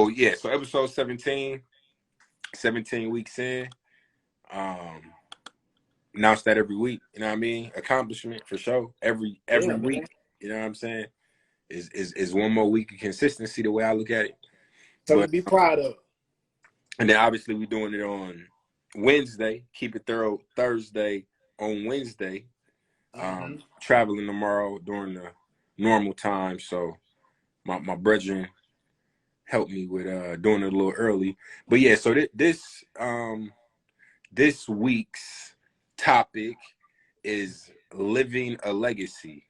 So yeah, so episode 17, 17 weeks in. Announce that every week. You know what I mean? Accomplishment for sure. Every Yeah, week. man. You know what I'm saying? Is one more week of consistency the way I look at it. Something But to be proud of. and then obviously we're doing it on Wednesday. Keep it thorough Thursday on Wednesday. Traveling tomorrow during the normal time. So my brethren helped me with doing it a little early. But yeah, so this week's topic is living a legacy,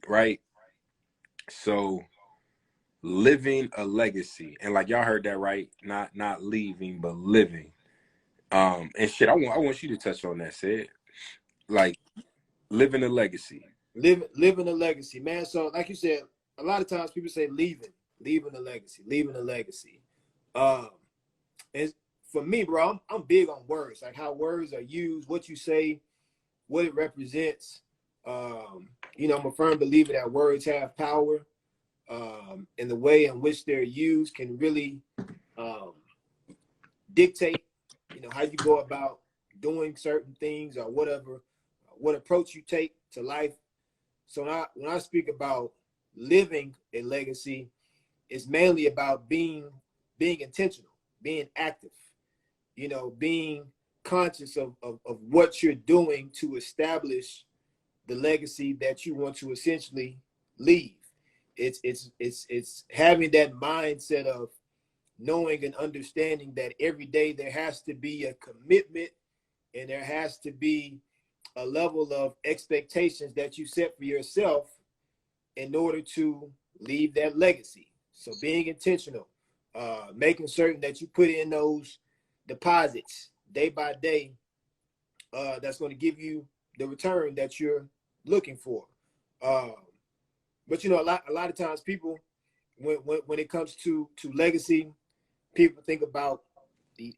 right? So living a legacy, and like y'all heard that right, not leaving but living. And shit, I want you to touch on that, Sid. Like living a legacy. Living a legacy, man. So like you said, a lot of times people say leaving a legacy, leaving a legacy. Um, and for me, bro, I'm big on words, like how words are used, what you say, what it represents. I'm a firm believer that words have power, and the way in which they're used can really um, dictate, how you go about doing certain things or whatever, what approach you take to life. So when I speak about living a legacy, it's mainly about being intentional, being active, being conscious of what you're doing to establish the legacy that you want to essentially leave. It's having that mindset of knowing and understanding that every day there has to be a commitment and there has to be a level of expectations that you set for yourself in order to leave that legacy. So being intentional, making certain that you put in those deposits day by day, that's going to give you the return that you're looking for. Uh, but a lot of times people, when it comes to legacy, people think about the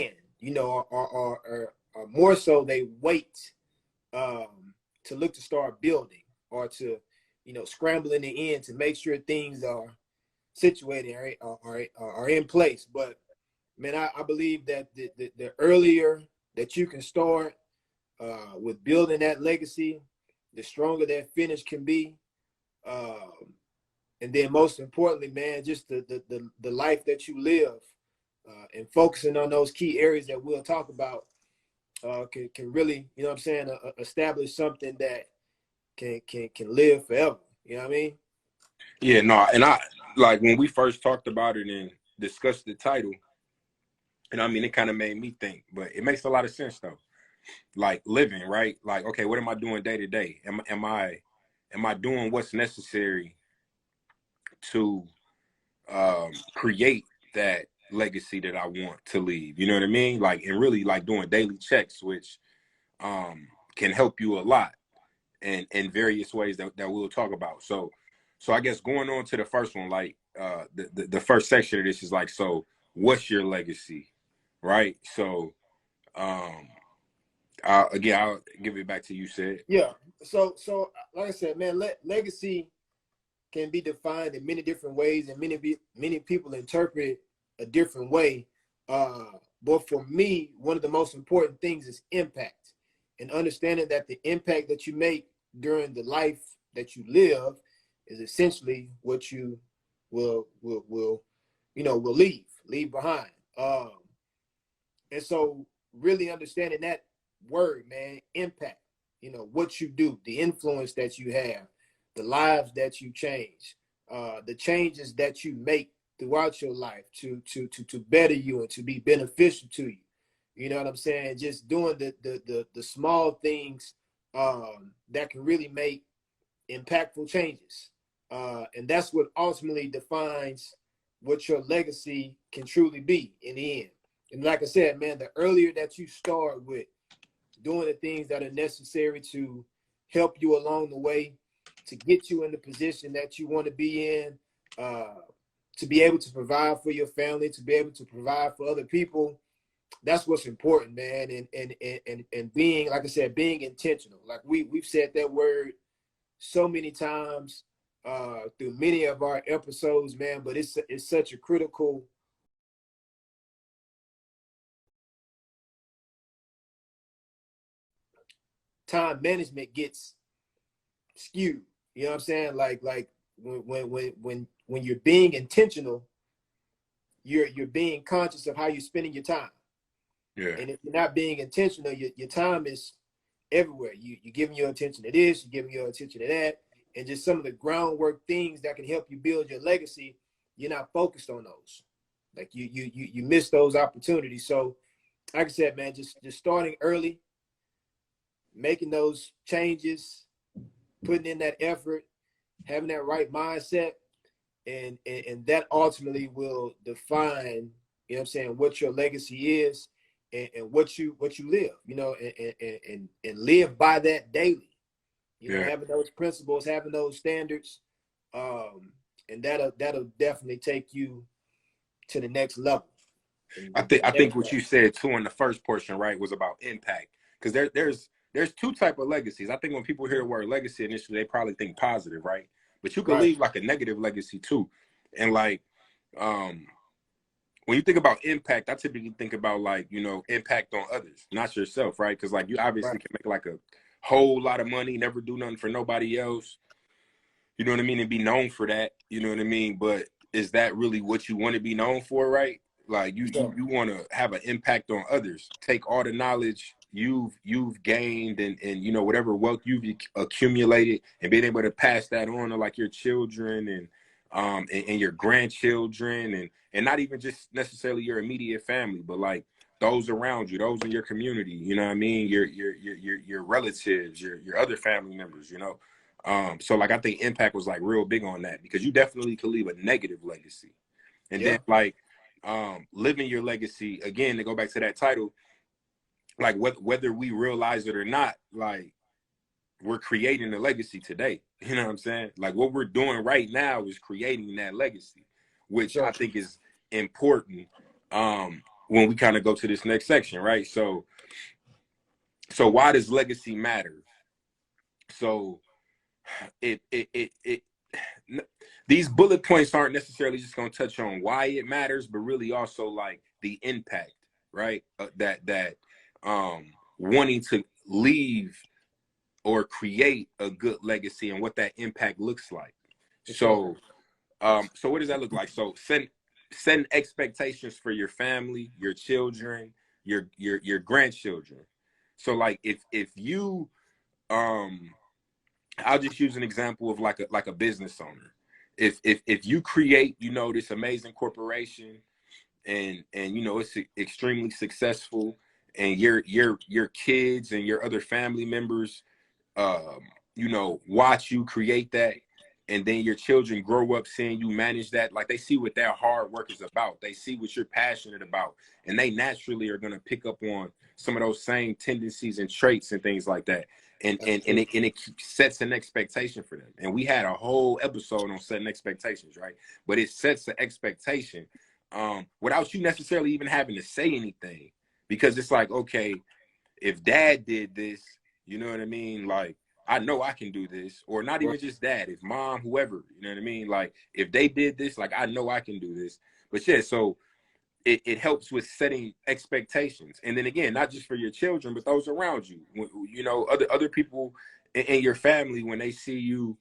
end, or more so they wait to look to start building or to, scramble in the end to make sure things are situated, are in place. But man, I believe that the earlier that you can start with building that legacy, the stronger that finish can be. And then most importantly, man, just the life that you live, and focusing on those key areas that we'll talk about, can really, establish something that can live forever. You know what I mean? Yeah, no, and I like when we first talked about it and discussed the title, and I mean it kind of made me think, but it makes a lot of sense though. Like living, right? Like, okay, what am I doing day to day? Am I doing what's necessary to create that legacy that I want to leave? You know what I mean? Like, and really like doing daily checks, which can help you a lot and in various ways that we'll talk about. So I guess going on to the first one, like the first section of this is like, so what's your legacy? Right? So again, I'll give it back to you, Sid. Yeah. So like I said, man, legacy can be defined in many different ways, and many people interpret it a different way. But for me, one of the most important things is impact, and understanding that the impact that you make during the life that you live is essentially what you will leave behind. And so really understanding that word, man, impact, what you do, the influence that you have, the lives that you change, the changes that you make throughout your life to better you and to be beneficial to you. You know what I'm saying? Just doing the small things that can really make impactful changes. And that's what ultimately defines what your legacy can truly be in the end. And like I said, man, the earlier that you start with doing the things that are necessary to help you along the way, to get you in the position that you want to be in, to be able to provide for your family, to be able to provide for other people. That's what's important, man. And being, like I said, being intentional. Like we've said that word so many times through many of our episodes, man. But it's such a critical time management gets skewed. You know what I'm saying? Like when you're being intentional, you're being conscious of how you're spending your time. Yeah. And if you're not being intentional, your time is everywhere. You're giving your attention to this, you're giving your attention to that, and just some of the groundwork things that can help you build your legacy, you're not focused on those. Like you miss those opportunities. So like I said, man, just starting early, making those changes, putting in that effort, having that right mindset, and that ultimately will define, you know what I'm saying, what your legacy is, and what you live, you know, and live by that daily, you know, Yeah. having those principles, having those standards, and that'll definitely take you to the next level. I think what you said too in the first portion, right, was about impact. Because there's two type of legacies. I think when people hear the word legacy initially, they probably think positive, right? But you could Right. leave like a negative legacy too. And like when you think about impact, I typically think about like, you know, impact on others, not yourself, right? Because like you obviously Right. can make like a whole lot of money, never do nothing for nobody else, you know what I mean, and be known for that, you know what I mean? But is that really what you want to be known for, right? Like So, you want to have an impact on others. Take all the knowledge you've gained and you know whatever wealth you've accumulated and being able to pass that on to like your children and your grandchildren and not even just necessarily your immediate family, but like those around you, those in your community, you know what I mean? Your relatives, your other family members, you know. So like I think impact was like real big on that because you definitely could leave a negative legacy. And then yeah, like living your legacy, again, to go back to that title, like whether we realize it or not, like we're creating a legacy today. You know what I'm saying? Like what we're doing right now is creating that legacy, for which I sure. think is important when we kind of go to this next section, right? So why does legacy matter? So it these bullet points aren't necessarily just going to touch on why it matters, but really also like the impact, right? That wanting to leave or create a good legacy and what that impact looks like. For sure. So what does that look like? So send expectations for your family, your children, your grandchildren. So like if you I'll just use an example of like a business owner. If you create, you know, this amazing corporation and you know it's extremely successful and your kids and your other family members you know, watch you create that, and then your children grow up seeing you manage that. Like they see what that hard work is about. They see what you're passionate about, and they naturally are going to pick up on some of those same tendencies and traits and things like that. And That's and and true. it, and it sets an expectation for them. And we had a whole episode on setting expectations, right? But it sets the expectation without you necessarily even having to say anything, because it's like, okay, if dad did this, you know what I mean? Like, I know I can do this, or not Right. even just dad, if mom, whoever, you know what I mean? Like, if they did this, like, I know I can do this. But yeah, so it helps with setting expectations. And then again, not just for your children, but those around you, you know, other people in your family, when they see you,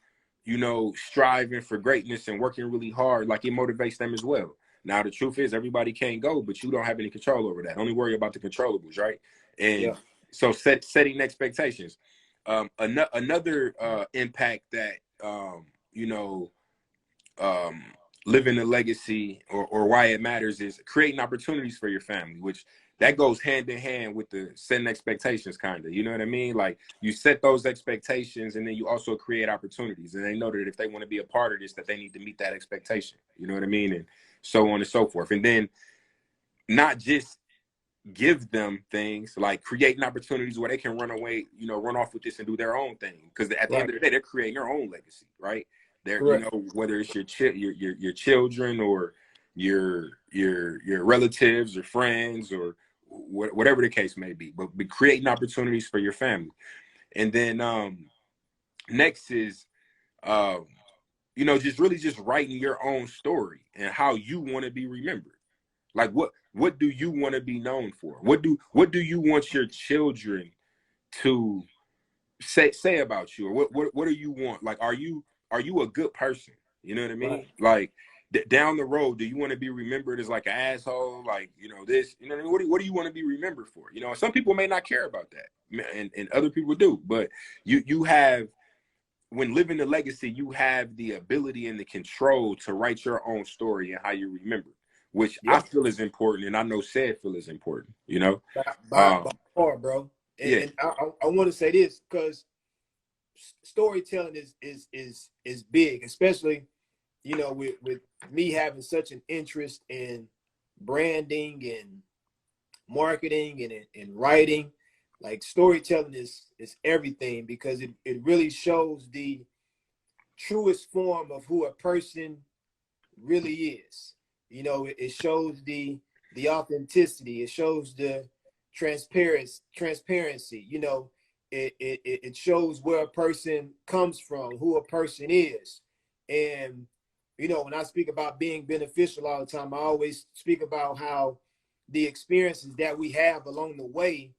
you know, striving for greatness and working really hard, like it motivates them as well. Now, the truth is everybody can't go, but you don't have any control over that. Only worry about the controllables, right? And Yeah. so setting expectations. Another impact that, you know, um, living a legacy or why it matters is creating opportunities for your family, which that goes hand in hand with the setting expectations, kind of, you know what I mean? Like you set those expectations and then you also create opportunities, and they know that if they want to be a part of this, that they need to meet that expectation, you know what I mean? And so on and so forth. And then not just give them things, like creating opportunities where they can run away, you know, run off with this and do their own thing. Because at the end Right. of the day, they're creating their own legacy, right? They're, you Correct. know, whether it's your children or your relatives or friends or whatever the case may be, but be creating opportunities for your family. And then next is um, you know, just really just writing your own story and how you want to be remembered. Like what do you want to be known for? What do you want your children to say about you, or what do you want? Like, are you a good person? You know what I Right. mean? Like down the road, do you want to be remembered as like an asshole? Like, you know, this, you know what I mean? What do you want to be remembered for? You know, some people may not care about that, and other people do. But you have, when living the legacy, you have the ability and the control to write your own story and how you remember, which I Yeah. feel is important, and I know Said feel is important. You know, By um, far, bro. yeah, And I want to say this because storytelling is big, especially, you know, with me having such an interest in branding and marketing and writing. Like, storytelling is everything, because it really shows the truest form of who a person really is. You know, it shows the authenticity. It shows the transparency. You know, it shows where a person comes from, who a person is. And, you know, when I speak about being beneficial all the time, I always speak about how the experiences that we have along the way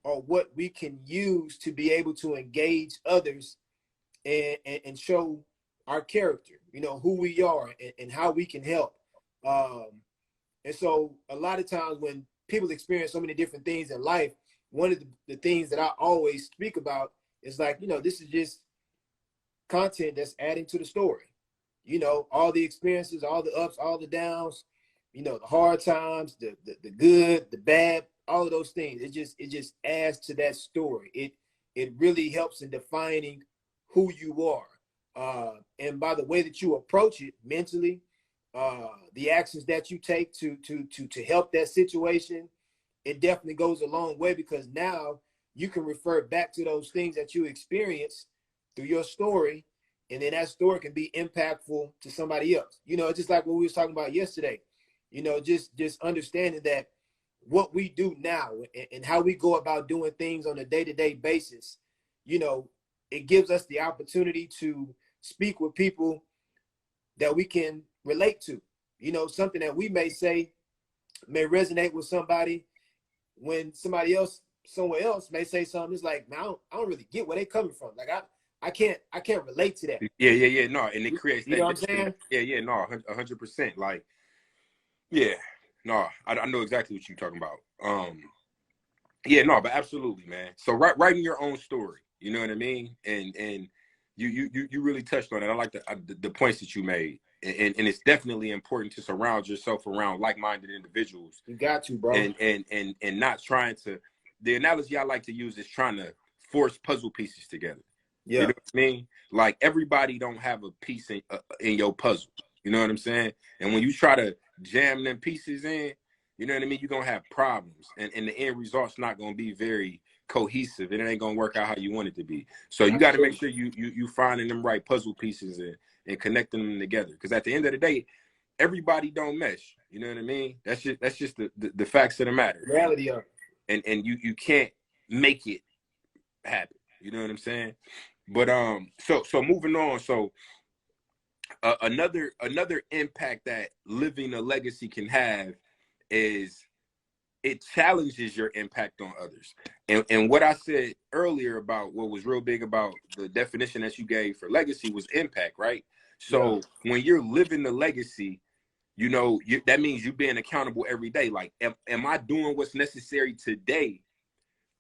are what we can use to be able to engage others and show our character, you know, who we are and how we can help. Um, and so a lot of times when people experience so many different things in life, one of the things that I always speak about is like, you know, this is just content that's adding to the story. You know, all the experiences, all the ups, all the downs, you know, the hard times, the good, the bad, all of those things. It just adds to that story. It really helps in defining who you are. And by the way that you approach it mentally, the actions that you take to help that situation, it definitely goes a long way, because now you can refer back to those things that you experienced through your story, and then that story can be impactful to somebody else. You know, it's just like what we was talking about yesterday. You know, just understanding that what we do now and how we go about doing things on a day-to-day basis, you know, it gives us the opportunity to speak with people that we can relate to. You know, something that we may say may resonate with somebody, when somebody else somewhere else may say something. It's like, man, I don't really get where they coming from. Like, I can't relate to that. yeah, no, and it creates You know that what I'm disconnect. saying? Yeah, no, 100%. Like, yeah, no, I know exactly what you're talking about. Yeah, no, but absolutely, man. So writing your own story, you know what I mean? And you really touched on it. I like the points that you made, and it's definitely important to surround yourself around like-minded individuals, You got to, bro. and not trying to. The analogy I like to use is trying to force puzzle pieces together. You Yeah, know what I mean? Like, everybody don't have a piece in your puzzle. You know what I'm saying? And when you try to jam them pieces in, you know what I mean, you're gonna have problems, and the end result's not gonna be very cohesive, and it ain't gonna work out how you want it to be. So you got to make absolutely. sure you finding them right puzzle pieces and connecting them together. Because at the end of the day, everybody don't mesh. You know what I mean? That's just the facts of the matter. And Reality of it. you can't make it happen. You know what I'm saying? But so moving on. So another impact that living a legacy can have is it challenges your impact on others. And what I said earlier about what was real big about the definition that you gave for legacy was impact, right? Yeah, So when you're living the legacy, you know, that means you being accountable every day. Like, am I doing what's necessary today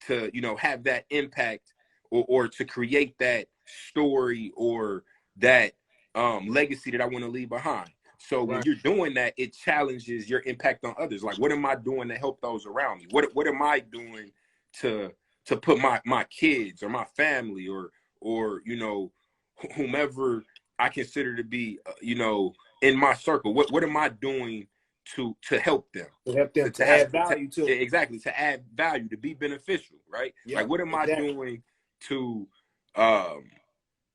to, you know, have that impact, or to create that story, or that legacy that I want to leave behind? So when right. you're doing that, it challenges your impact on others. Like, what am I doing to help those around me? What am I doing to put my kids or my family, or you know, whomever I consider to be you know, in my circle? What am I doing to help them? To help them To to have add value to them. exactly, to add value, to be beneficial, right? Like, Yep, what am I exactly. doing to um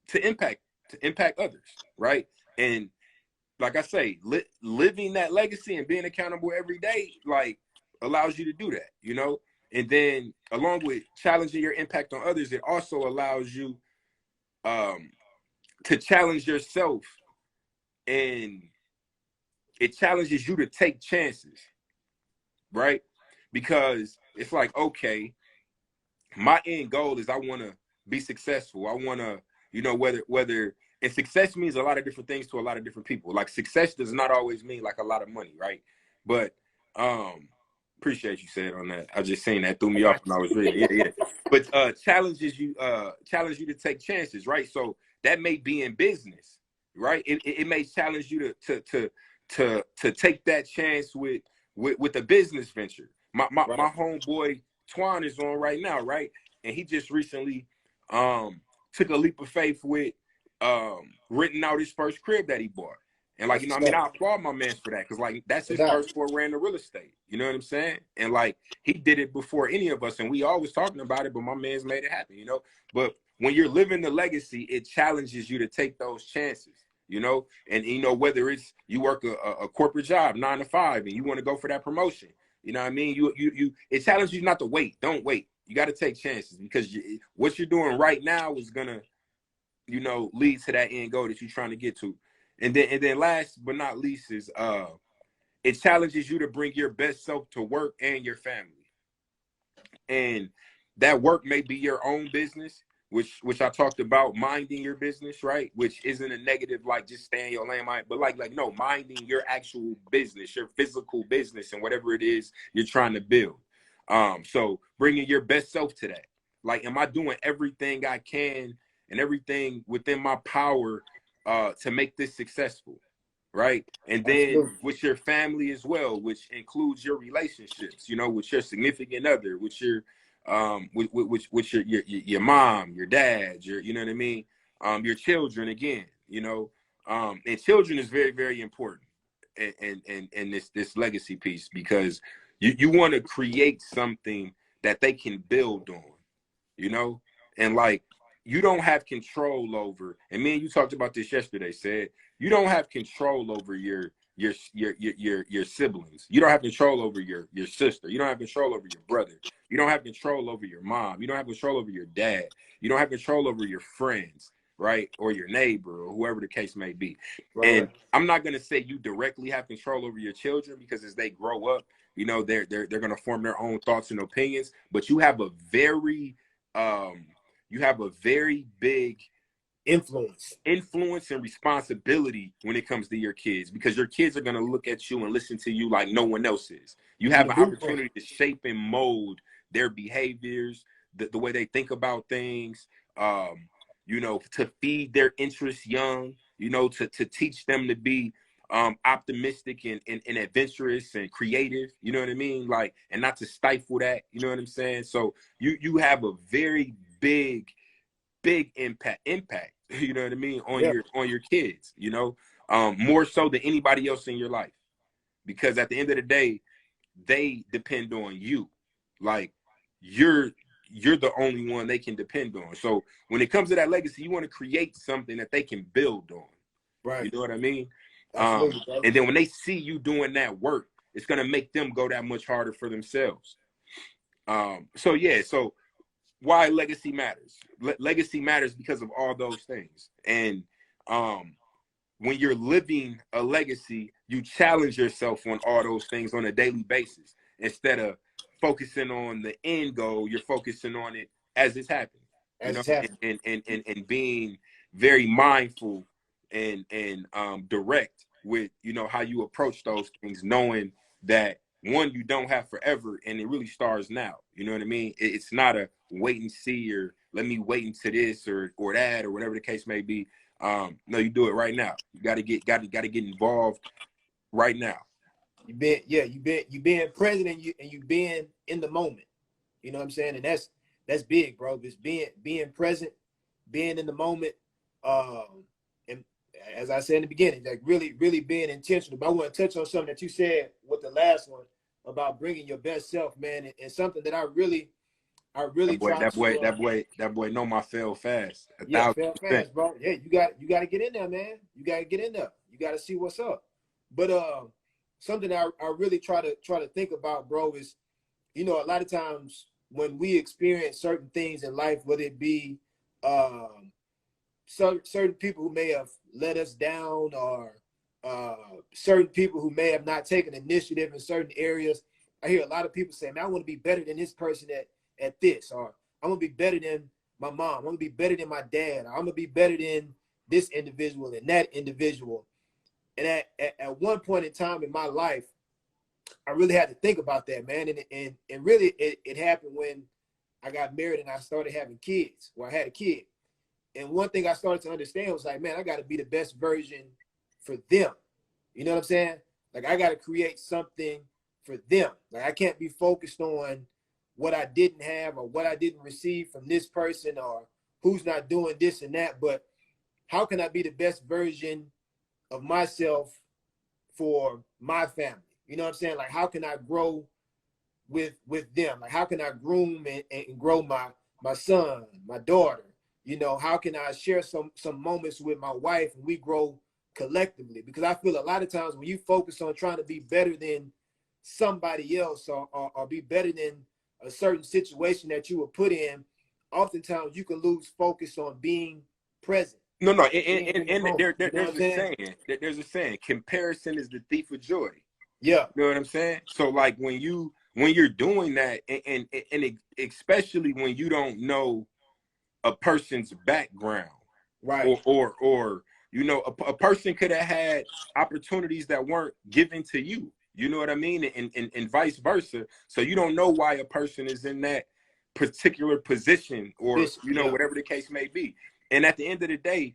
to impact others, right? And like I say, living that legacy and being accountable every day, like, allows you to do that, you know. And then along with challenging your impact on others, it also allows you um to challenge yourself, and it challenges you to take chances, right? Because it's like, okay, my end goal is I want to be successful. I want to, you know, whether and success means a lot of different things to a lot of different people. Like success does not always mean like a lot of money, right? But appreciate you said on that. I just seen that threw I me off got when I was reading. Yeah. But challenge you to take chances, right? So that may be in business, right? It may challenge you to take that chance with a business venture. My right. homeboy Twan is on right now, right? And he just recently took a leap of faith with renting out his first crib that he bought. And like, That's you know, what's I mean, up. I applaud my man for that because like that's No his doubt. first foray into real estate. You know what I'm saying? And like he did it before any of us, and we always talking about it, but my man's made it happen, you know. But when you're living the legacy, it challenges you to take those chances, you know. And you know, whether it's you work a corporate job 9 to 5 and you want to go for that promotion, you know what I mean? You it challenges you not to wait. Don't wait. You got to take chances because what you're doing right now is gonna, you know, lead to that end goal that you're trying to get to. And then last but not least is it challenges you to bring your best self to work and your family. And that work may be your own business, which I talked about, minding your business, right? Which isn't a negative, like just stay in your lane, but like no, minding your actual business, your physical business, and whatever it is you're trying to build. So bringing your best self to that. Like, am I doing everything I can and everything within my power to make this successful? Right. And then Absolutely. with your family as well, which includes your relationships, you know, with your significant other, with your with your mom, your dad, your, you know what I mean, your children again, you know, and children is very, very important in this legacy piece because you want to create something that they can build on, you know, and like you don't have control over. And me and you talked about this yesterday. Said you don't have control over your siblings. You don't have control over your sister. You don't have control over your brother. You don't have control over your mom. You don't have control over your dad. You don't have control over your friends, right, or your neighbor, or whoever the case may be. Right, And right. I'm not going to say you directly have control over your children because as they grow up, you know, they're going to form their own thoughts and opinions. But um, you have a very big Influence. influence and responsibility when it comes to your kids because your kids are going to look at you and listen to you like no one else is. You You have the an blueprint. opportunity to shape and mold their behaviors, the way they think about things, you know, to feed their interests young, you know, to teach them to be optimistic and adventurous and creative, you know what I mean? Like, and not to stifle that, you know what I'm saying? So you have a very big impact you know what I mean, Yeah. on your kids, you know, more so than anybody else in your life, because at the end of the day they depend on you. Like you're you're the only one they can depend on. So when it comes to that legacy, you want to create something that they can build on, you Right. know what I mean? Absolutely, bro. And then when they see you doing that work, it's going to make them go that much harder for themselves. So yeah, so why legacy matters. Legacy matters because of all those things. And um, when you're living a legacy, you challenge yourself on all those things on a daily basis. Instead of focusing on the end goal, you're focusing on it as it's happening, you As know, it's happening. and being very mindful and direct with, you know, how you approach those things, knowing that one, you don't have forever and it really starts now. You know what I mean? It's not a wait and see or let me wait into this or that or whatever the case may be. No, you do it right now. You got to get involved right now. You being present and you being in the moment. You know what I'm saying? And that's big, bro. Just being present, being in the moment. And as I said in the beginning, like really being intentional. But I want to touch on something that you said with the last one about bringing your best self, man, and something that I really That boy, try that to boy, that boy, that boy know my fail fast. A yeah, thousand fail percent. fast, bro. Yeah, you got to get in there, man. You got to get in there. You got to see what's up. But something I really try to think about, bro, is a lot of times when we experience certain things in life, whether it be certain people who may have let us down, or certain people who may have not taken initiative in certain areas. I hear a lot of people say, man, I want to be better than this person at this, or I'm gonna be better than my mom. I'm gonna be better than my dad. I'm gonna be better than this individual and that individual. And at one point in time in my life, I really had to think about that, man. And really it happened when I got married and I started having kids. Well, I had a kid. And one thing I started to understand was like, man, I got to be the best version for them. You know what I'm saying? Like I got to create something for them. Like I can't be focused on what I didn't have or what I didn't receive from this person or who's not doing this and that. But how can I be the best version of myself for my family? You know what I'm saying? Like how can I grow with them? Like how can I groom and grow my son, my daughter? You know, how can I share some moments with my wife and we grow collectively? Because I feel a lot of times when you focus on trying to be better than somebody else or be better than a certain situation that you were put in, oftentimes you can lose focus on being present, No, no, being in the and moment. You know what there's I'm a saying? saying. There's a saying. Comparison is the thief of joy. Yeah. You know what I'm saying? So like when you're doing that, and especially when you don't know a person's background, Right. or you know, a person could have had opportunities that weren't given to you. You know what I mean? And vice versa. So you don't know why a person is in that particular position, or you know, Yeah. whatever the case may be. And at the end of the day,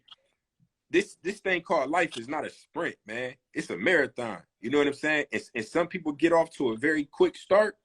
this thing called life is not a sprint, man. It's a marathon. You know what I'm saying? And some people get off to a very quick start.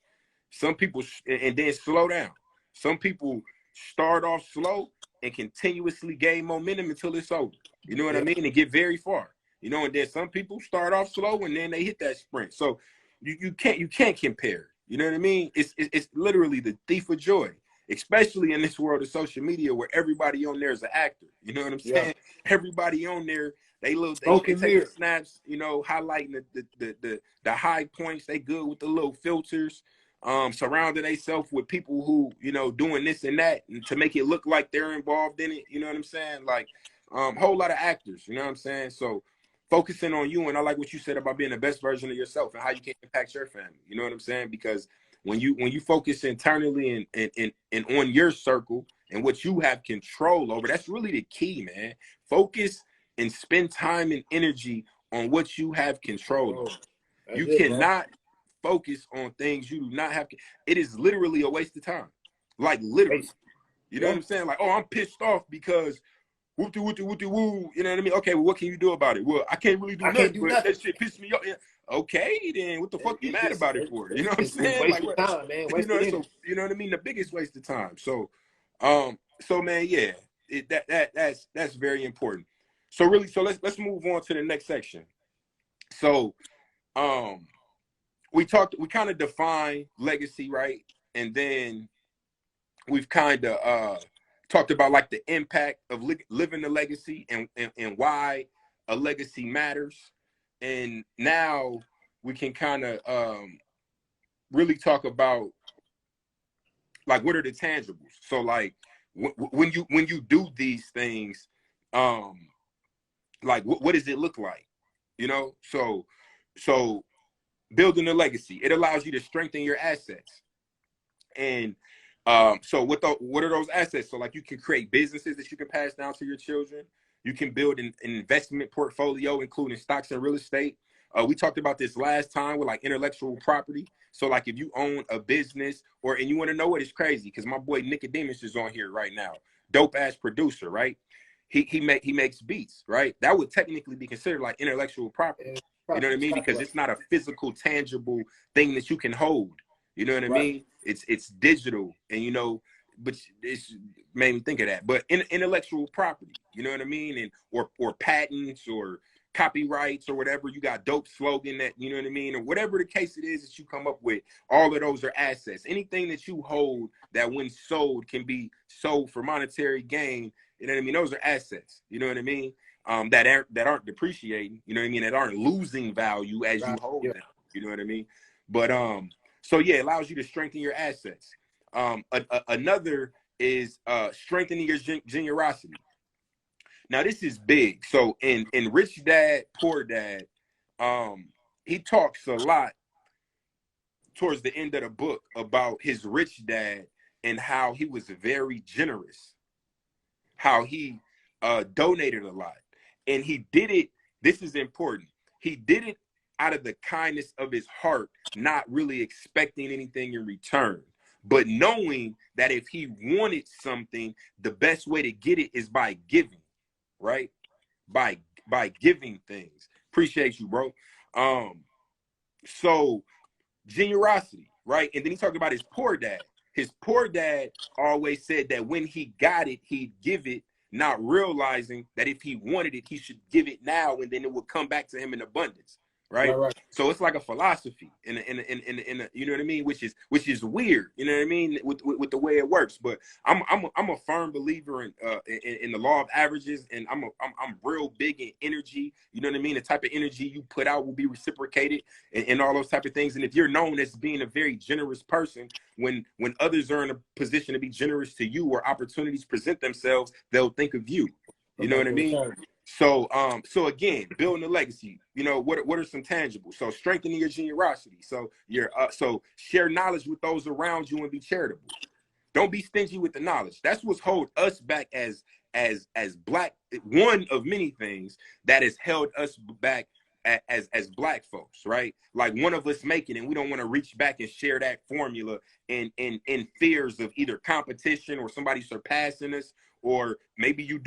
Some people and then slow down. Some people start off slow and continuously gain momentum until it's over. You know what I Yeah. mean? And get very far. You know, and then some people start off slow and then they hit that sprint. So you can't compare. You know what I mean? It's literally the thief of joy, especially in this world of social media where everybody on there is an actor. You know what I'm Yeah. saying? Everybody on there, they Smoking taking mirror. snaps, you know, highlighting the high points. They good with the little filters, surrounding themselves with people who, you know, doing this and that and to make it look like they're involved in it. You know what I'm saying? Like whole lot of actors, you know what I'm saying? So focusing on you, and I like what you said about being the best version of yourself and how you can impact your family. You know what I'm saying? Because when you focus internally and on your circle and what you have control over, that's really the key, man. Focus and spend time and energy on what you have control Oh, over. that's You it, bro. cannot focus on things you do not have. It is literally a waste of time. Like literally. Waste. You know what Yeah. I'm saying? Like, oh, I'm pissed off because woo. You know what I mean? Okay, well, what can you do about it? Well, I can't really do I can't nothing, do but nothing. that shit pissed me off. Yeah. Okay, then what the fuck you mad about it for? You know what I'm It's saying? Like wasted what? time, man. You know, Wasted so energy. you know what I mean? The biggest waste of time. So man, yeah, that's very important. So really, so let's move on to the next section. So um we kind of define legacy, right? And then we've kind of talked about like the impact of living the legacy and why a legacy matters. And now we can kind of really talk about like what are the tangibles. So like when you do these things, um like what does it look like, you know? So building a legacy, it allows you to strengthen your assets. And so what are those assets? So like you can create businesses that you can pass down to your children. You can build an investment portfolio, including stocks and real estate. We talked about this last time with like intellectual property. So like if you own a business and you want to know what is crazy, because my boy Nicodemus is on here right now, dope ass producer, right? He makes beats, right? That would technically be considered like intellectual property. And You know what I property, mean? Because copyright. it's not a physical, tangible thing that you can hold. You know what I Right. mean? It's digital, and you know, but it's made me think of that. But intellectual property, you know what I mean, and or patents or copyrights or whatever. You got dope slogan that you know what I mean, or whatever the case it is that you come up with. All of those are assets. Anything that you hold that when sold can be sold for monetary gain. You know what I mean? Those are assets. You know what I mean? That aren't depreciating. You know what I mean? That aren't losing value as you Right. hold Yeah. them. You know what I mean? But so yeah, it allows you to strengthen your assets. Another is strengthening your generosity. Now this is big. So in Rich Dad Poor Dad, he talks a lot towards the end of the book about his rich dad and how he was very generous, how he donated a lot. And he did it, this is important, he did it out of the kindness of his heart, not really expecting anything in return, but knowing that if he wanted something, the best way to get it is by giving, right? By giving things. Appreciate you, bro. So generosity, right? And then he talked about his poor dad. His poor dad always said that when he got it, he'd give it, not realizing that if he wanted it, he should give it now, and then it would come back to him in abundance, right? Right. So it's like a philosophy, in a, you know what I mean, which is weird, you know what I mean, with the way it works. But I'm a firm believer in the law of averages, and I'm real big in energy. You know what I mean? The type of energy you put out will be reciprocated, and all those type of things. And if you're known as being a very generous person, when others are in a position to be generous to you or opportunities present themselves, they'll think of you. You know what I mean? So so again, building a legacy, you know, what are some tangibles? So strengthening your generosity. So so share knowledge with those around you and be charitable. Don't be stingy with the knowledge. That's what's hold us back as black, one of many things that has held us back as black folks, right? Like one of us making it, and we don't want to reach back and share that formula in fears of either competition or somebody surpassing us, or maybe you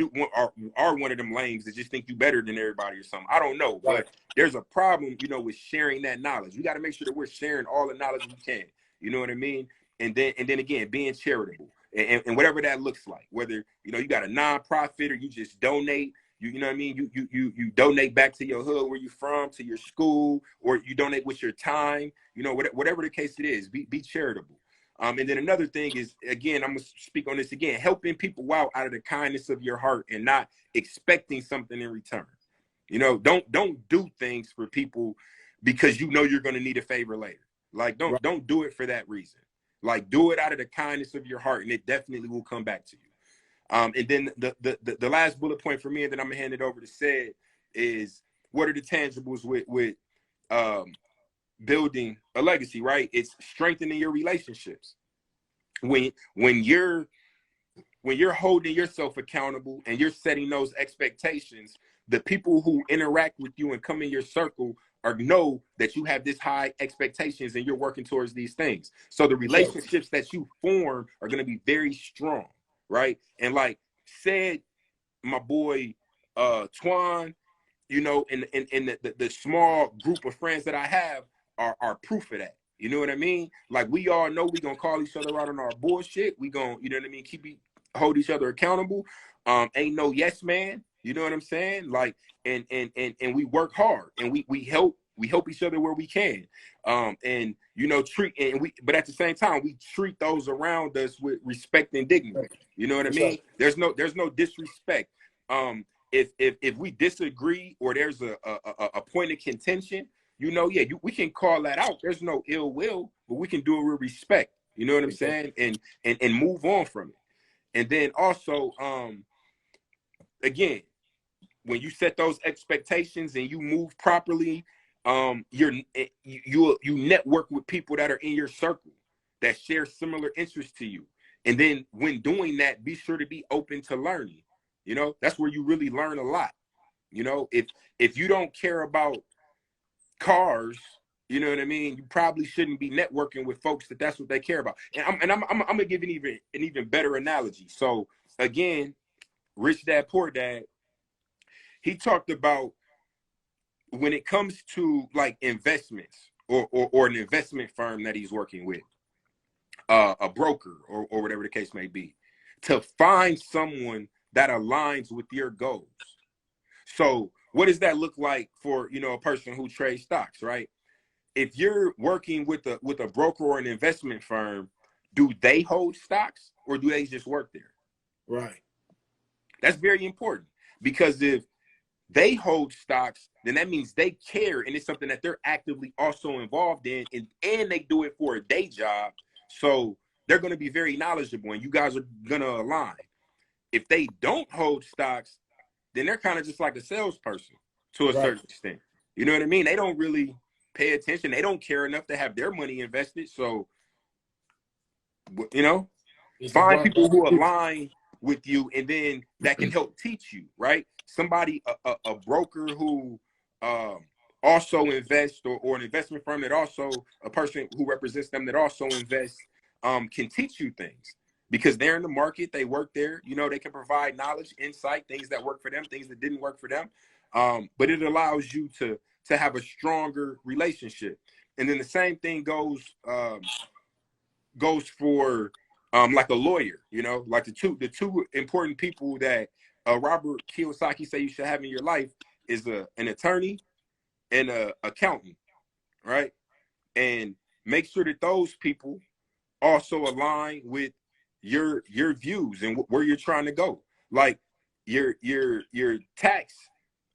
are one of them lames that just think you better than everybody or something. I don't know, but there's a problem, you know, with sharing that knowledge. We got to make sure that we're sharing all the knowledge we can. You know what I mean? And then again, being charitable and whatever that looks like, whether, you know, you got a nonprofit or you just donate, you know what I mean? You donate back to your hood where you from, to your school, or you donate with your time, you know, whatever the case it is, be charitable. And then another thing is, again, I'm gonna speak on this again, helping people out of the kindness of your heart and not expecting something in return. You know, don't do things for people because you know you're gonna need a favor later. Like don't do it for that reason. Like do it out of the kindness of your heart, and it definitely will come back to you. And then the last bullet point for me, and then I'm gonna hand it over to Said, is what are the tangibles with building a legacy, right? It's strengthening your relationships. When you're holding yourself accountable and you're setting those expectations, the people who interact with you and come in your circle or know that you have this high expectations and you're working towards these things. So the relationships that you form are going to be very strong, right? And like Said, my boy Twan, you know, and the small group of friends that I have are proof of that. You know what I mean? Like we all know we gonna call each other out on our bullshit. We gonna, you know what I mean, hold each other accountable. Ain't no yes man. You know what I'm saying? Like and we work hard and we help each other where we can. And you know, but at the same time we treat those around us with respect and dignity. You know what I mean? There's no disrespect. If we disagree or there's a point of contention, you know, we can call that out. There's no ill will, but we can do it with respect. You know what I'm saying? And move on from it. And then also, again, when you set those expectations and you move properly, you network with people that are in your circle that share similar interests to you. And then when doing that, be sure to be open to learning. You know, that's where you really learn a lot. You know, if you don't care about cars, you know what I mean, you probably shouldn't be networking with folks that's what they care about. And I'm gonna give an even better analogy. So again, Rich Dad Poor Dad, he talked about when it comes to like investments or an investment firm that he's working with, a broker or whatever the case may be, to find someone that aligns with your goals. So what does that look like for, you know, a person who trades stocks, right? If you're working with a broker or an investment firm, do they hold stocks or do they just work there? Right. That's very important, because if they hold stocks, then that means they care and it's something that they're actively also involved in, and they do it for a day job. So they're going to be very knowledgeable and you guys are going to align. If they don't hold stocks, then they're kind of just like a salesperson to a certain extent. You know what I mean? They don't really pay attention. They don't care enough to have their money invested. So, you know, It's the Find one people that who align with you, and then that can help teach you, right? Somebody, a broker who also invests, or an investment firm that also, a person who represents them that also invests, can teach you things because they're in the market, they work there, you know, they can provide knowledge, insight, things that work for them, things that didn't work for them. But it allows you to have a stronger relationship. And then the same thing goes for like a lawyer, you know, like the two important people that Robert Kiyosaki say you should have in your life is an attorney and a accountant, right? And make sure that those people also align with your views and where you're trying to go. Like your tax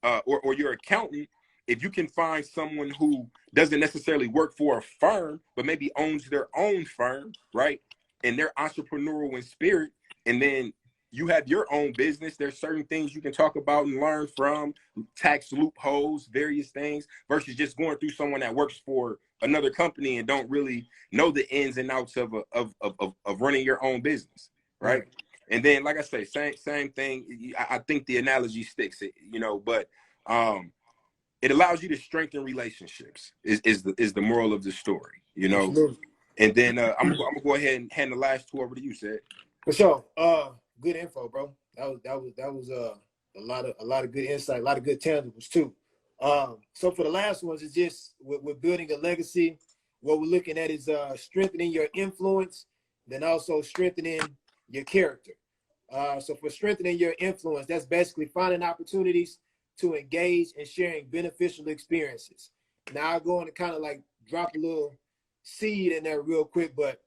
or your accountant, if you can find someone who doesn't necessarily work for a firm but maybe owns their own firm, right? And they're entrepreneurial in spirit, and then you have your own business, there's certain things you can talk about and learn from, tax loopholes, various things, versus just going through someone that works for another company and don't really know the ins and outs of running your own business, right? right. And then, like I say, same thing. I think the analogy sticks, you know, but it allows you to strengthen relationships. Is the moral of the story, you know? Absolutely. And then I'm gonna go ahead and hand the last two over to you, Sid. For sure. Good info, bro. That was a lot of good insight, a lot of good tangibles too. So for the last ones, it's just we're building a legacy. What we're looking at is strengthening your influence, then also strengthening your character. So for strengthening your influence, that's basically finding opportunities to engage and sharing beneficial experiences. Now I'll go on and kind of like drop a little seed in there real quick, but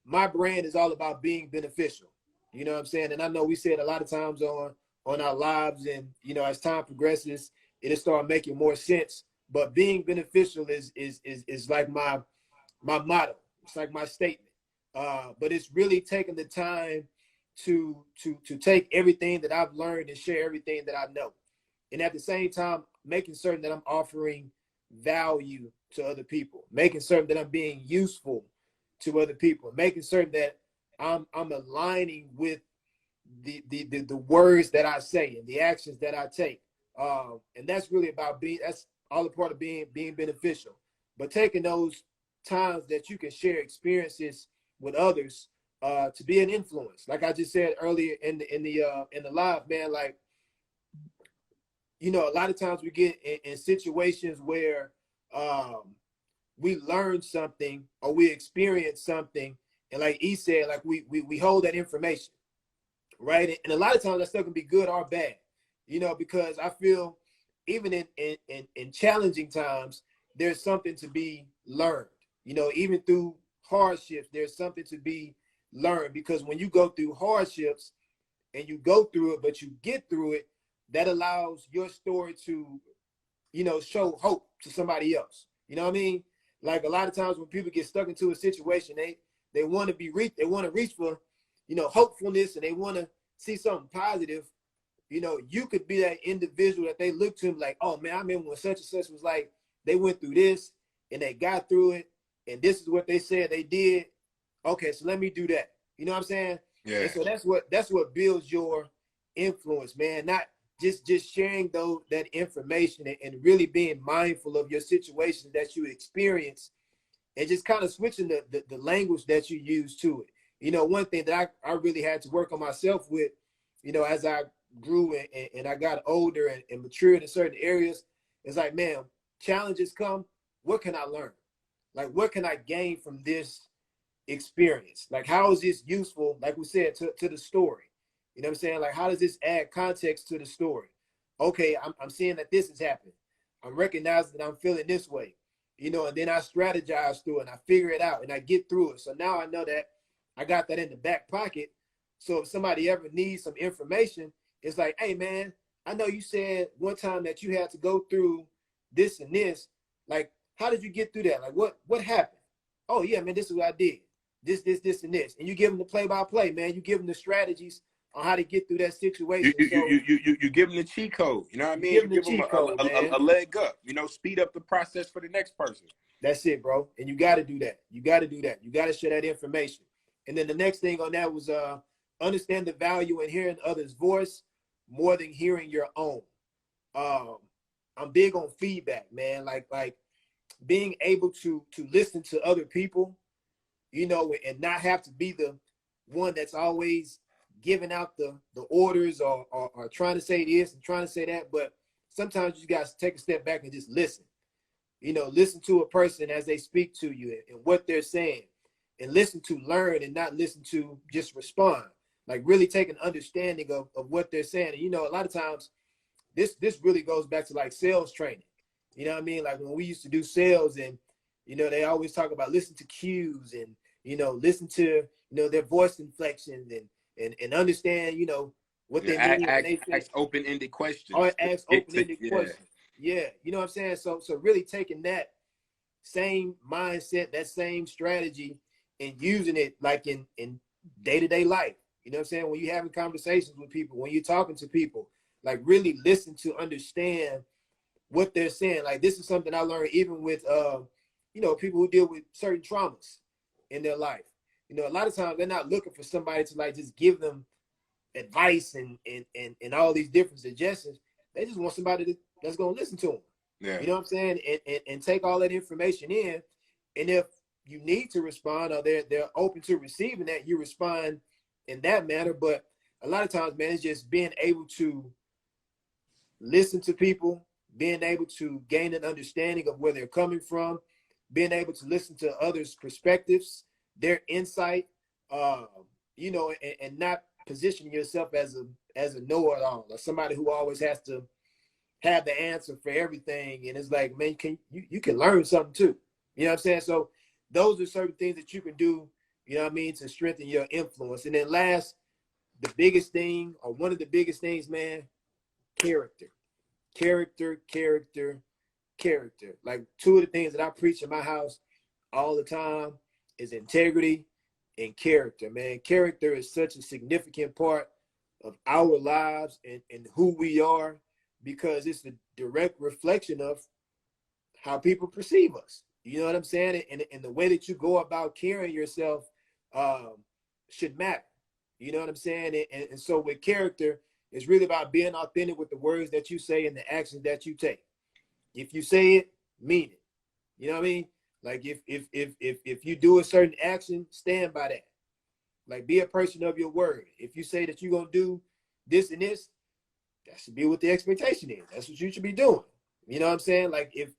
my brand is all about being beneficial. You know what I'm saying? And I know we said a lot of times on our lives, and you know, as time progresses, it'll start making more sense. But being beneficial is like my motto. It's like my statement. But it's really taking the time to take everything that I've learned and share everything that I know. And at the same time, making certain that I'm offering value to other people, making certain that I'm being useful to other people, making certain that I'm aligning with the words that I say and the actions that I take. And that's really about that's all a part of being beneficial. But taking those times that you can share experiences with others to be an influence. Like I just said earlier in the live, man, like, you know, a lot of times we get in situations where we learn something or we experience something, and like he said, like we hold that information, right? And a lot of times that stuff can be good or bad, you know, because I feel even in challenging times, there's something to be learned. You know, even through hardships, there's something to be learned, because when you go through hardships and you go through it, but you get through it, that allows your story to, you know, show hope to somebody else. You know what I mean? Like a lot of times when people get stuck into a situation, they want to they want to reach for, you know, hopefulness, and they want to see something positive. You know, you could be that individual that they look to like, oh man, I remember when such and such was like, they went through this and they got through it, and this is what they said they did. Okay, so let me do that. You know what I'm saying? Yeah. And so that's what builds your influence, man. Not just sharing that information and really being mindful of your situations that you experience, and just kind of switching the language that you use to it. You know, one thing that I really had to work on myself with, you know, as I grew and I got older and matured in certain areas, it's like, man, challenges come. What can I learn? Like, what can I gain from this experience? Like, how is this useful, like we said, to the story? You know what I'm saying? Like, how does this add context to the story? Okay, I'm seeing that this is happening. I'm recognizing that I'm feeling this way, you know, and then I strategize through it and I figure it out and I get through it. So now I know that I got that in the back pocket. So if somebody ever needs some information, it's like, hey man, I know you said one time that you had to go through this and this. Like, how did you get through that? Like, what happened? Oh yeah, man, this is what I did. This, and this. And you give them the play-by-play, man. You give them the strategies on how to get through that You situation. you So you you you, you give them the cheat code. You know what I you mean? give You them the give them cheat code, man. a leg up. You know, speed up the process for the next person. That's it, bro. And you got to do that. You got to do that. You got to share that information. And then the next thing on that was understand the value in hearing others' voice more than hearing your own. Um, I'm big on feedback, man. Like being able to listen to other people, you know, and not have to be the one that's always giving out the orders or trying to say this and trying to say that. But sometimes you guys take a step back and just listen. You know, listen to a person as they speak to you and what they're saying, and listen to learn and not listen to just respond. Like really take an understanding of what they're saying. And you know, a lot of times this really goes back to like sales training. You know what I mean? Like when we used to do sales, and you know, they always talk about listen to cues, and you know, listen to, you know, their voice inflections, and understand, you know, what they Yeah, mean when they say, ask open-ended or questions to ask get to, open-ended yeah. questions. Yeah, you know what I'm saying? So really taking that same mindset, that same strategy, and using it like in day-to-day life. You know what I'm saying? When you're having conversations with people, when you're talking to people, like really listen to understand what they're saying. Like this is something I learned even with you know, people who deal with certain traumas in their life. You know, a lot of times they're not looking for somebody to like just give them advice and all these different suggestions. They just want somebody that's gonna listen to them. Yeah. You know what I'm saying? And take all that information in. And if you need to respond, or they're open to receiving that, you respond in that manner. But a lot of times, man, it's just being able to listen to people, being able to gain an understanding of where they're coming from, being able to listen to others' perspectives, their insight, uh, you know, and not positioning yourself as a know-it-all, or somebody who always has to have the answer for everything. And it's like, man, you can learn something too. You know what I'm saying? So those are certain things that you can do, you know what I mean, to strengthen your influence. And then last, the biggest thing, or one of the biggest things, man, character. Character, character, character. Like two of the things that I preach in my house all the time is integrity and character, man. Character is such a significant part of our lives and who we are, because it's a direct reflection of how people perceive us. You know what I'm saying? And the way that you go about carrying yourself um, should matter. You know what I'm saying? And so with character, it's really about being authentic with the words that you say and the actions that you take. If you say it, mean it. You know what I mean? Like if you do a certain action, stand by that. Like be a person of your word. If you say that you're gonna do this and this, that should be what the expectation is. That's what you should be doing. You know what I'm saying? Like if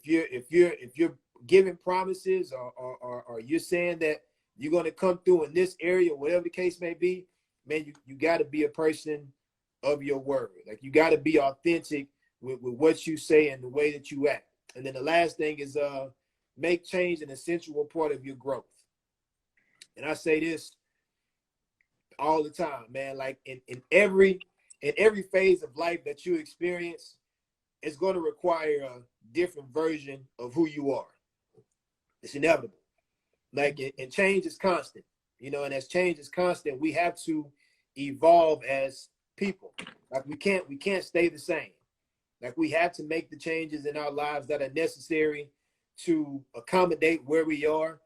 you're giving promises, or you're saying that you're gonna come through in this area, whatever the case may be, man, you gotta be a person of your word. Like you gotta be authentic with what you say and the way that you act. And then the last thing is make change an essential part of your growth. And I say this all the time, man. Like in every phase of life that you experience, it's going to require a different version of who you are. It's inevitable. Like and change is constant, you know. And as change is constant, we have to evolve as people. Like we can't stay the same. Like we have to make the changes in our lives that are necessary to accommodate where we are,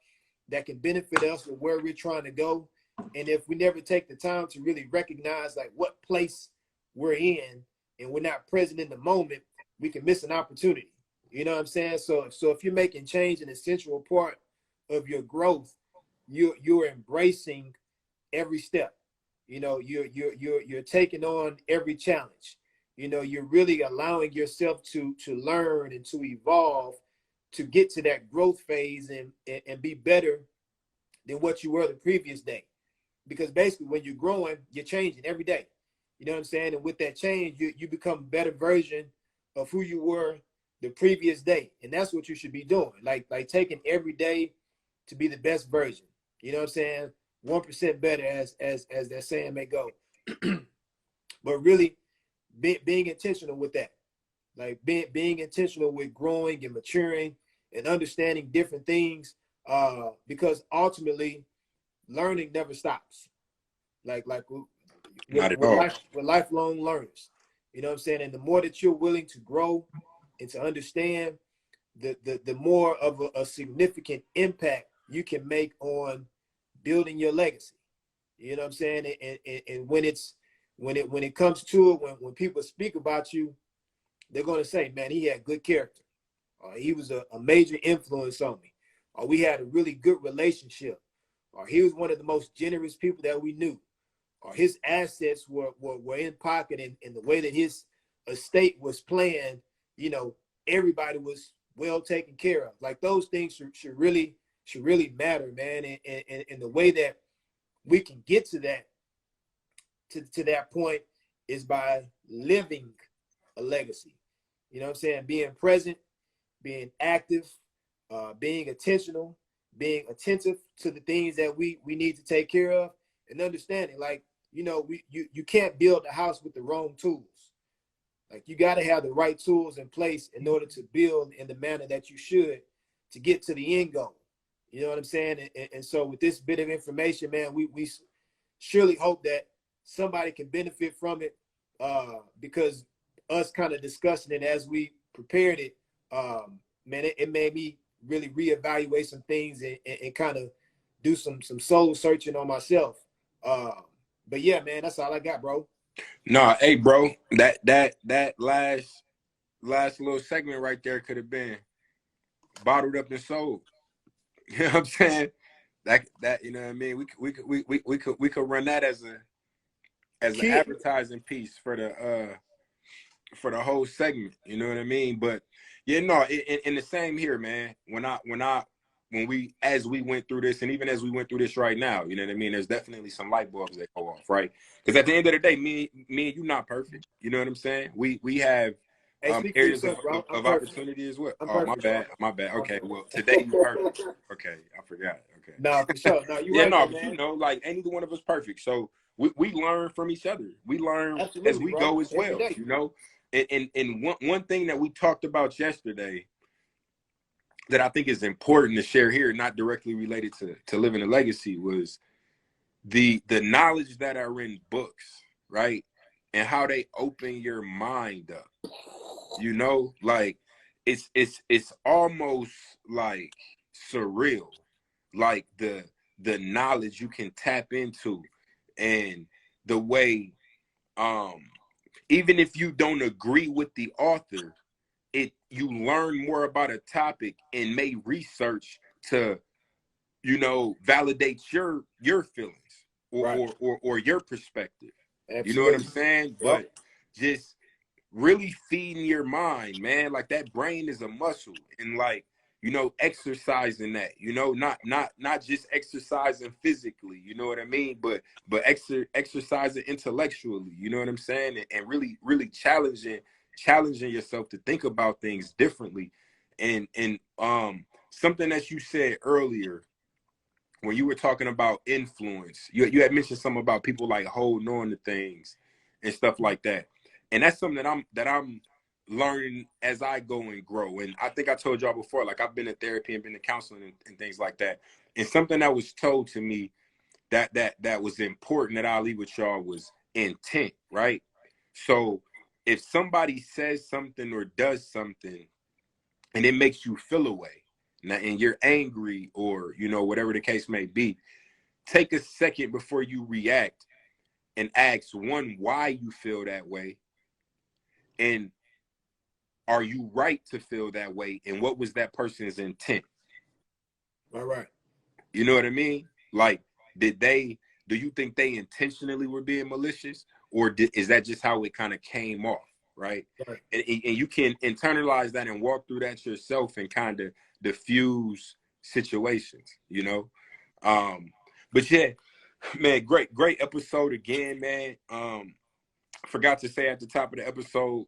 that can benefit us with where we're trying to go. And if we never take the time to really recognize like what place we're in, and we're not present in the moment, we can miss an opportunity. You know what I'm saying? So if you're making change an essential part of your growth, you're embracing every step. You know, you're taking on every challenge. You know, you're really allowing yourself to learn and to evolve, to get to that growth phase and be better than what you were the previous day. Because basically when you're growing, you're changing every day. You know what I'm saying? And with that change, you become a better version of who you were the previous day. And that's what you should be doing. Like taking every day to be the best version. You know what I'm saying? 1% better, as that saying may go. But really being intentional with that. Like being intentional with growing and maturing and understanding different things. Because ultimately learning never stops. Like Not at all. we're lifelong learners. You know what I'm saying? And the more that you're willing to grow and to understand, the more of a significant impact you can make on building your legacy. You know what I'm saying? And when it comes to it, when people speak about you, they're going to say, man, he had good character. He was a major influence on me. Or we had a really good relationship. Or he was one of the most generous people that we knew. Or his assets were in pocket, and the way that his estate was planned, you know, everybody was well taken care of. Like those things should really matter, man. And the way that we can get to that point is by living a legacy. You know what I'm saying? Being present, being active, being intentional, being attentive to the things that we need to take care of, and understanding, like, you know, you can't build a house with the wrong tools. Like, you got to have the right tools in place in order to build in the manner that you should to get to the end goal. You know what I'm saying? And so with this bit of information, man, we surely hope that somebody can benefit from it, because us kind of discussing it as we prepared it, man, it made me really reevaluate some things and kind of do some soul searching on myself. But yeah, man, that's all I got, bro. Nah, hey, bro, that last little segment right there could have been bottled up and sold. You know what I'm saying? That you know what I mean? We could run that as an Kid, advertising piece for the whole segment. You know what I mean? But yeah, no, in the same here, man. As we went through this, and even as we went through this right now, you know what I mean? There's definitely some light bulbs that go off, right? Because at the end of the day, me and you not perfect. You know what I'm saying? We have hey, speak for areas yourself, bro. I'm of perfect. opportunity as well. I'm Oh, my perfect, bro. bad, my bad. I'm Okay, well today you perfect. perfect. Okay, I forgot. Nah, for sure. No, you're Yeah, right no, though, but you man. know, like ain't either one of us perfect. So we learn from each other. We learn as Absolutely, we bro. go as Every well, day. you know. And one thing that we talked about yesterday that I think is important to share here, not directly related to living a legacy, was the knowledge that are in books, right? And how they open your mind up. You know, like it's almost like surreal, like the knowledge you can tap into, and the way, um even if you don't agree with the author, you learn more about a topic and may research to, you know, validate your feelings, Right. or your perspective. You know what I'm Absolutely. saying? Yep. But just really feeding your mind, man. Like that brain is a muscle, and like, you know, exercising that, you know, not just exercising physically, you know what I mean, but exercising intellectually, you know what I'm saying, and really challenging yourself to think about things differently. And something that you said earlier when you were talking about influence, you had mentioned something about people like holding on to things and stuff like that. And that's something that I'm learning as I go and grow. And I think I told y'all before, like I've been to therapy and been to counseling and things like that. And something that was told to me that was important that I'll leave with y'all was intent, right? So if somebody says something or does something and it makes you feel away, now, and you're angry, or you know, whatever the case may be, take a second before you react and ask, one, why you feel that way, and are you right to feel that way, and what was that person's intent? All right. You know what I mean? Like, did they do you think they intentionally were being malicious, or is that just how it kind of came off, right? Right. And you can internalize that and walk through that yourself and kind of diffuse situations, you know. But yeah, man, great episode again, man. Forgot to say at the top of the episode,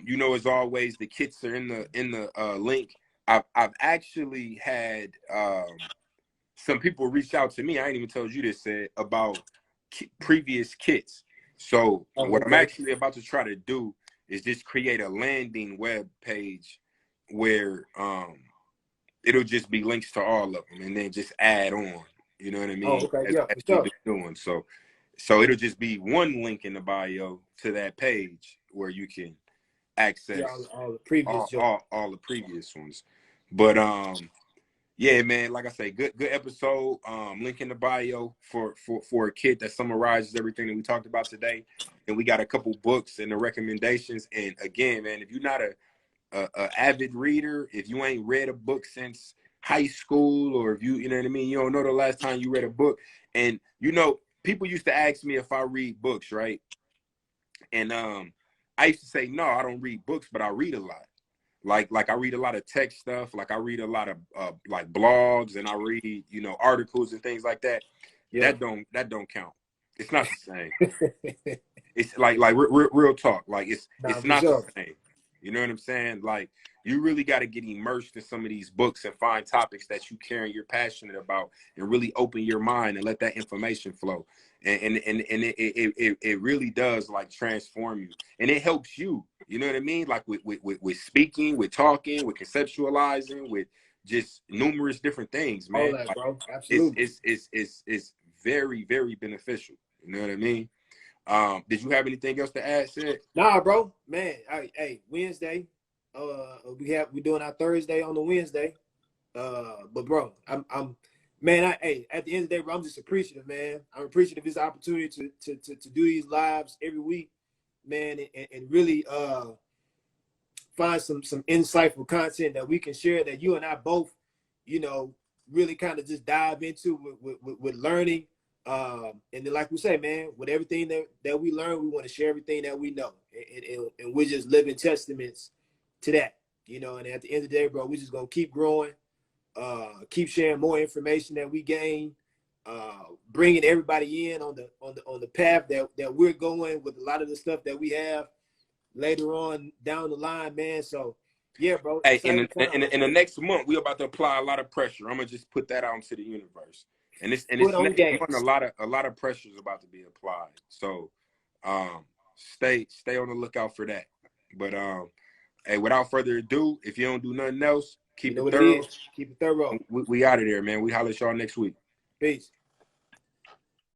you know, as always, the kits are in the link. I've actually had some people reach out to me. I ain't even told you this, said about previous kits. So Oh, what I'm okay. actually about to try to do is just create a landing web page where it'll just be links to all of them, and then just add on. You know what I Oh, mean? okay. As Yeah, for we've sure. been doing. So it'll just be one link in the bio to that page where you can Yeah, access all the previous jokes. all the previous ones. But Yeah, man. Like I say, good episode. Link in the bio for a kid that summarizes everything that we talked about today. And we got a couple books and the recommendations. And again, man, if you're not a avid reader, if you ain't read a book since high school, or if you know what I mean, you don't know the last time you read a book. And people used to ask me if I read books, right? And I used to say no, I don't read books, but I read a lot. Like I read a lot of tech stuff. Like I read a lot of like blogs, and I read articles and things like that. Yeah. That don't count. It's not the same. It's like real talk. Like Nah, it's for not the sure. same. You know what I'm saying? Like you really got to get immersed in some of these books and find topics that you care and you're passionate about, and really open your mind and let that information flow. And it really does like transform you, and it helps you. You know what I mean? Like with speaking, with talking, with conceptualizing, with just numerous different things, All man. that, Like bro. Absolutely. it's very, very beneficial. You know what I mean? Did you have anything else to add, Sid? Nah, bro, man. Hey, Wednesday. We're doing our Thursday on the Wednesday. But bro, I'm man. Hey, at the end of the day, bro, I'm just appreciative, man. I'm appreciative of this opportunity to do these lives every week, man, and really find some insightful content that we can share, that you and I both, really kind of just dive into with learning. And then, like we say, man, with everything that we learn, we want to share everything that we know, and we're just living testaments to that, And at the end of the day, bro, we're just gonna keep growing, keep sharing more information that we gain, bringing everybody in on the path that we're going with a lot of the stuff that we have later on down the line, man. So yeah, bro, Hey, exciting time. in the next month, we're about to apply a lot of pressure. I'm gonna just put that out into the universe. And Put this on next month, gas. a lot of pressure is about to be applied. So, stay on the lookout for that. But hey, without further ado, if you don't do nothing else, You keep know it what it thorough. is. Keep it thorough. We out of there, man. We holler at y'all next week. Peace.